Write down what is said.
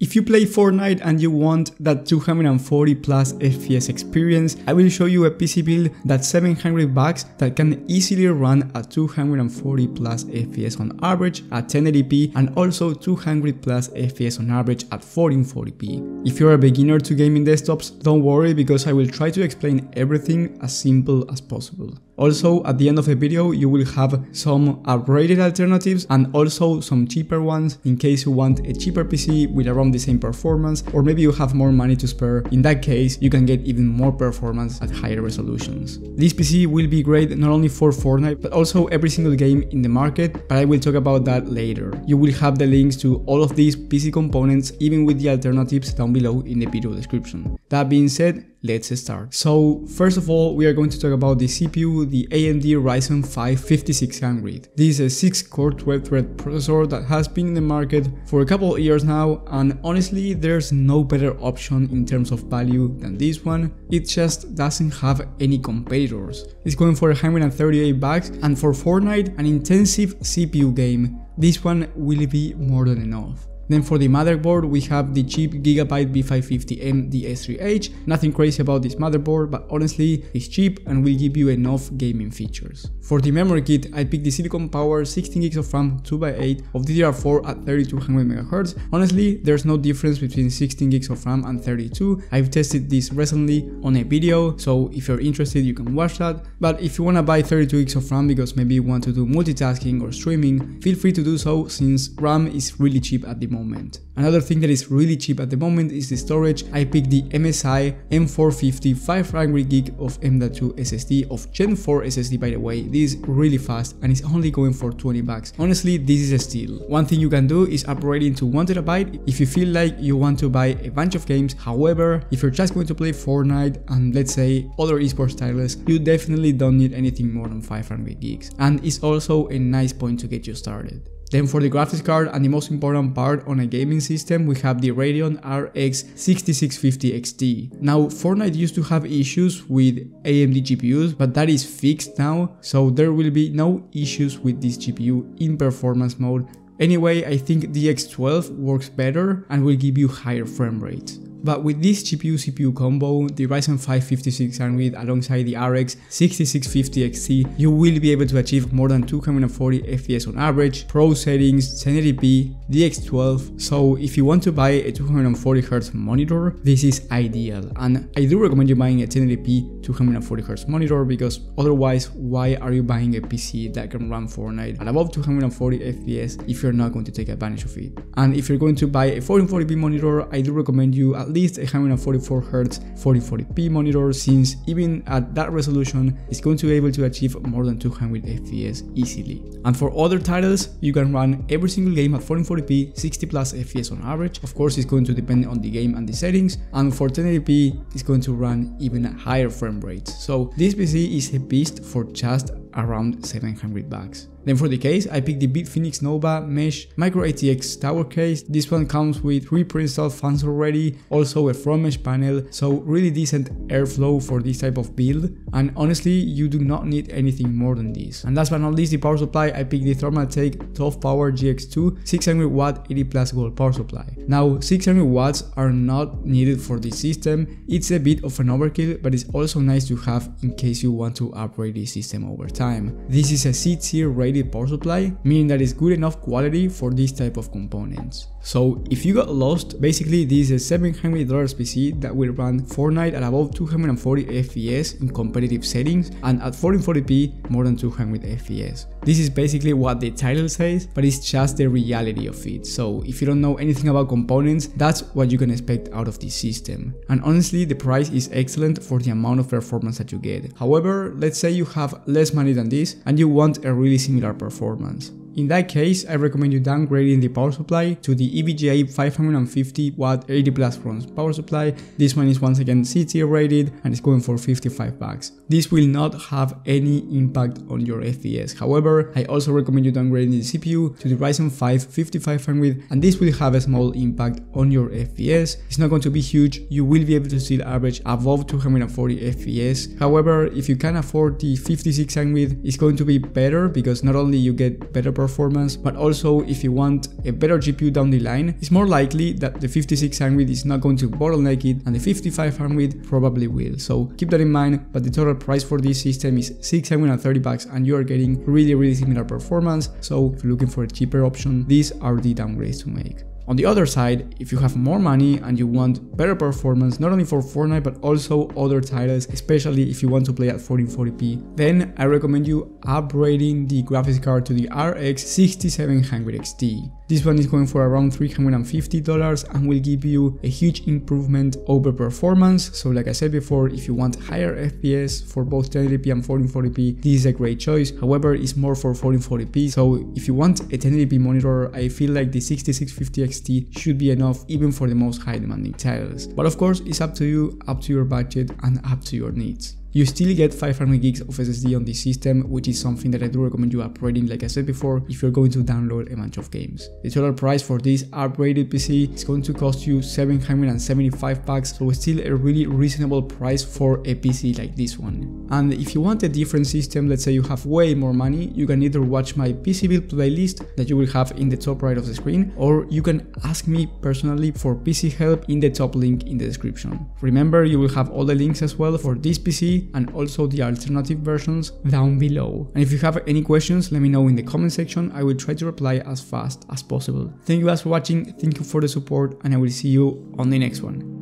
If you play Fortnite and you want that 240 plus FPS experience, I will show you a PC build that's $700 that can easily run at 240 plus FPS on average at 1080p and also 200 plus FPS on average at 1440p. If you're a beginner to gaming desktops, don't worry because I will try to explain everything as simple as possible. Also, at the end of the video, you will have some upgraded alternatives and also some cheaper ones in case you want a cheaper PC with around the same performance, or maybe you have more money to spare. In that case, you can get even more performance at higher resolutions. This PC will be great not only for Fortnite, but also every single game in the market, but I will talk about that later. You will have the links to all of these PC components, even with the alternatives down below in the video description. That being said, let's start. So first of all, we are going to talk about the CPU, the AMD Ryzen 5 5600. This is a 6-core 12-thread processor that has been in the market for a couple of years now, and honestly there's no better option in terms of value than this one. It just doesn't have any competitors. It's going for $138, and for Fortnite, an intensive CPU game, this one will be more than enough. Then for the motherboard, we have the cheap Gigabyte B550M DS3H. Nothing crazy about this motherboard, but honestly, it's cheap and will give you enough gaming features. For the memory kit, I picked the Silicon Power 16GB of RAM 2x8 of DDR4 at 3200MHz. Honestly, there's no difference between 16GB of RAM and 32. I've tested this recently on a video, so if you're interested, you can watch that. But if you wanna buy 32GB of RAM because maybe you want to do multitasking or streaming, feel free to do so since RAM is really cheap at the moment. Another thing that is really cheap at the moment is the storage. I picked the MSI M450 500GB of M.2 SSD of Gen 4 SSD, by the way. This is really fast and it's only going for $20. Honestly, this is a steal. One thing you can do is upgrade into 1TB if you feel like you want to buy a bunch of games. However, if you're just going to play Fortnite and let's say other esports titles, you definitely don't need anything more than 500GB, and it's also a nice point to get you started. Then for the graphics card and the most important part on a gaming system, we have the Radeon RX 6650 XT. Now, Fortnite used to have issues with AMD GPUs, but that is fixed now, so there will be no issues with this GPU in performance mode. Anyway, I think the X12 works better and will give you higher frame rates. But with this GPU-CPU combo, the Ryzen 5 5600 alongside the RX 6650 XT, you will be able to achieve more than 240 FPS on average, pro settings, 1080p, the X12, so if you want to buy a 240Hz monitor, this is ideal, and I do recommend you buying a 1080p 240Hz monitor because otherwise, why are you buying a PC that can run Fortnite at above 240 FPS if you're not going to take advantage of it? And if you're going to buy a 1440p monitor, I do recommend you at least a 144Hz 1440p monitor, since even at that resolution it's going to be able to achieve more than 200 FPS easily. And for other titles, you can run every single game at 1440p 60 plus FPS on average. Of course, it's going to depend on the game and the settings, and for 1080p it's going to run even at higher frame rates. So this PC is a beast for just around $700. Then for the case, I picked the Bitfinex Nova Mesh Micro ATX Tower case. This one comes with 3 pre-installed fans already, also a front mesh panel, so really decent airflow for this type of build, and honestly you do not need anything more than this. And last but not least, the power supply, I picked the Thermaltake 12 Power GX2 600 watt 80 plus volt power supply. Now 600 watts are not needed for this system, it's a bit of an overkill, but it's also nice to have in case you want to upgrade the system over time. This is a C-tier rated power supply, meaning that it's good enough quality for this type of components. So if you got lost, basically this is a $700 PC that will run Fortnite at above 240 FPS in competitive settings and at 1440p more than 200 FPS. This is basically what the title says, but it's just the reality of it. So if you don't know anything about components, that's what you can expect out of this system. And honestly, the price is excellent for the amount of performance that you get. However, let's say you have less money than this and you want a really similar performance. In that case, I recommend you downgrading the power supply to the EVGA 550 watt 80 plus bronze power supply. This one is once again C-tier rated and it's going for $55. This will not have any impact on your FPS. However, I also recommend you downgrading the CPU to the Ryzen 5 5500, and this will have a small impact on your FPS. It's not going to be huge, you will be able to still average above 240 FPS. However, if you can afford the 5600, it's going to be better because not only you get better performance performance, but also if you want a better GPU down the line, it's more likely that the 5600 is not going to bottleneck it and the 5500 probably will. So keep that in mind, but the total price for this system is $630 and you are getting really similar performance. So if you're looking for a cheaper option, these are the downgrades to make. On the other side, if you have more money and you want better performance, not only for Fortnite but also other titles, especially if you want to play at 1440p, then I recommend you upgrading the graphics card to the RX 6700 XT. This one is going for around $350 and will give you a huge improvement over performance. So like I said before, if you want higher FPS for both 1080p and 1440p, this is a great choice. However, it's more for 1440p. So if you want a 1080p monitor, I feel like the 6650 XT should be enough even for the most high demanding titles. But of course, it's up to you, up to your budget and up to your needs. You still get 500 gigs of SSD on this system, which is something that I do recommend you upgrading, like I said before, if you're going to download a bunch of games. The total price for this upgraded PC is going to cost you $775, so it's still a really reasonable price for a PC like this one. And if you want a different system, let's say you have way more money, you can either watch my PC build playlist that you will have in the top right of the screen, or you can ask me personally for PC help in the top link in the description. Remember, you will have all the links as well for this PC and also the alternative versions down below. And if you have any questions, let me know in the comment section. I will try to reply as fast as possible. Thank you guys for watching, thank you for the support, and I will see you on the next one.